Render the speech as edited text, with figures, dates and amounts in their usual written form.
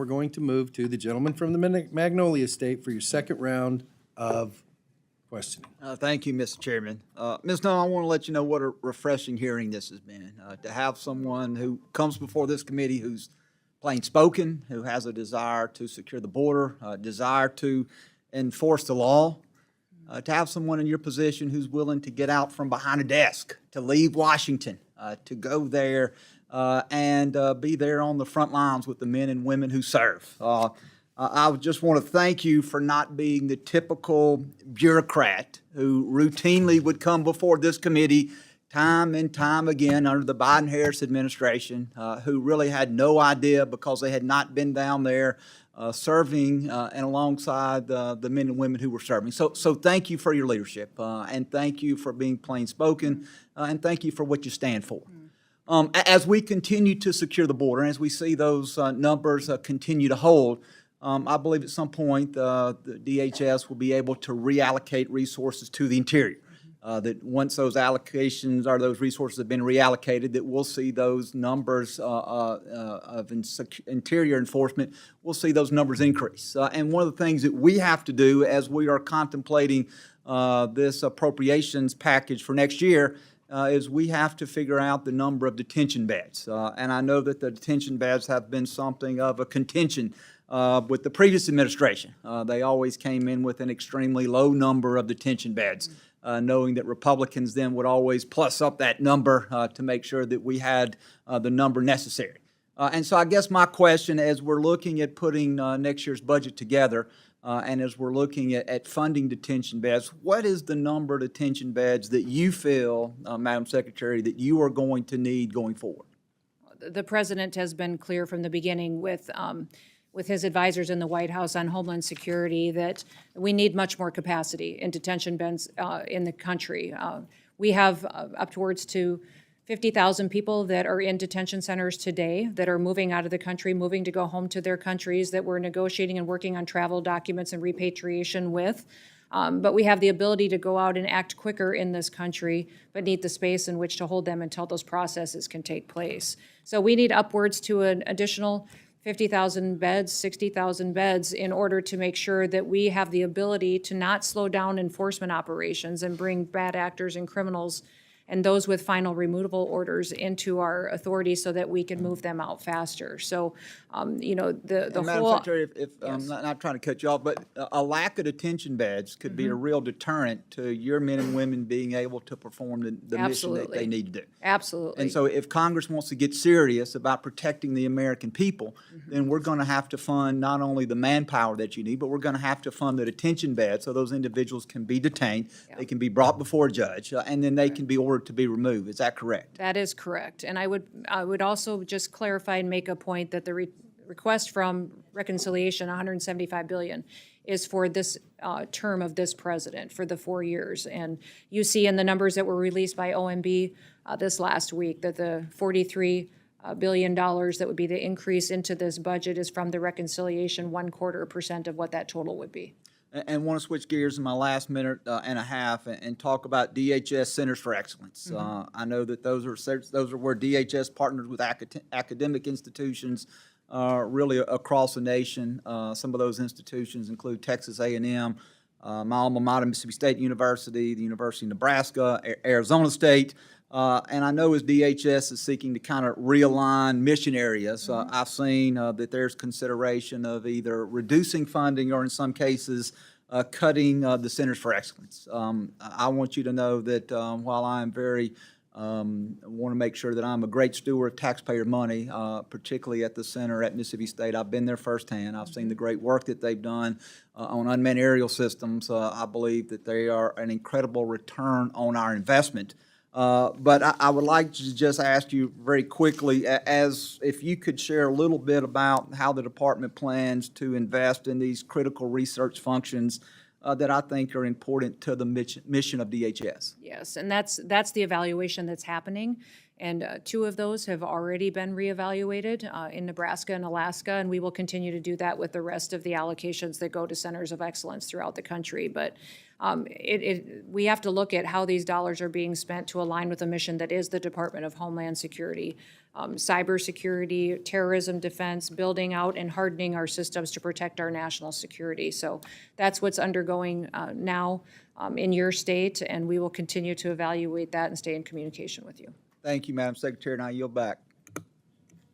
we're going to move to the gentleman from the Magnolia State for your second round of questioning. Thank you, Mr. Chairman. Ms. Nunn, I want to let you know what a refreshing hearing this has been. To have someone who comes before this committee who's plain spoken, who has a desire to secure the border, a desire to enforce the law, to have someone in your position who's willing to get out from behind a desk, to leave Washington, to go there and be there on the front lines with the men and women who serve. I just want to thank you for not being the typical bureaucrat who routinely would come before this committee time and time again under the Biden-Harris administration, who really had no idea because they had not been down there serving and alongside the men and women who were serving. So thank you for your leadership, and thank you for being plain spoken, and thank you for what you stand for. As we continue to secure the border, and as we see those numbers continue to hold, I believe at some point the DHS will be able to reallocate resources to the interior. That once those allocations or those resources have been reallocated, that we'll see those numbers of interior enforcement, we'll see those numbers increase. And one of the things that we have to do as we are contemplating this appropriations package for next year is we have to figure out the number of detention beds. And I know that the detention beds have been something of a contention with the previous administration. They always came in with an extremely low number of detention beds, knowing that Republicans then would always plus up that number to make sure that we had the number necessary. And so I guess my question as we're looking at putting next year's budget together and as we're looking at funding detention beds, what is the number of detention beds that you feel, Madam Secretary, that you are going to need going forward? The president has been clear from the beginning with his advisors in the White House on Homeland Security that we need much more capacity in detention beds in the country. We have upwards to 50,000 people that are in detention centers today that are moving out of the country, moving to go home to their countries, that we're negotiating and working on travel documents and repatriation with. But we have the ability to go out and act quicker in this country, but need the space in which to hold them until those processes can take place. So we need upwards to an additional 50,000 beds, 60,000 beds in order to make sure that we have the ability to not slow down enforcement operations and bring bad actors and criminals and those with final removable orders into our authority so that we can move them out faster. So, the Madam whole— Secretary, if I'm not trying to cut you off, but a lack of detention beds could be a real deterrent to your men and women being able to perform the mission that they need to do. Absolutely. And so if Congress wants to get serious about protecting the American people, then we're going to have to fund not only the manpower that you need, but we're going to have to fund the detention beds so those individuals can be detained, they can be brought before a judge, and then they can be ordered to be removed. Is that correct? That is correct. And I would also just clarify and make a point that the request from reconciliation, $175 billion, is for this term of this president for the 4 years. And you see in the numbers that were released by OMB this last week that the $43 billion that would be the increase into this budget is from the reconciliation, 1/4% of what that total would be. And want to switch gears in my last minute and a half and talk about DHS Centers for Excellence. I know that those are where DHS partners with academic institutions really across the nation. Some of those institutions include Texas A&M, my alma mater, Mississippi State University, the University of Nebraska, Arizona State. And I know as DHS is seeking to kind of realign mission areas, I've seen that there's consideration of either reducing funding or in some cases cutting the Centers for Excellence. I want you to know that while I am want to make sure that I'm a great steward of taxpayer money, particularly at the center at Mississippi State. I've been there firsthand. I've seen the great work that they've done on unmanned aerial systems. I believe that they are an incredible return on our investment. But I would like to just ask you very quickly, as if you could share a little bit about how the department plans to invest in these critical research functions that I think are important to the mission of DHS. Yes, and that's the evaluation that's happening. And 2 of those have already been reevaluated in Nebraska and Alaska, and we will continue to do that with the rest of the allocations that go to centers of excellence throughout the country. But we have to look at how these dollars are being spent to align with a mission that is the Department of Homeland Security. cybersecurity, terrorism defense, building out and hardening our systems to protect our national security. So that's what's undergoing now in your state, and we will continue to evaluate that and stay in communication with you. Thank you, Madam Secretary, and I yield back.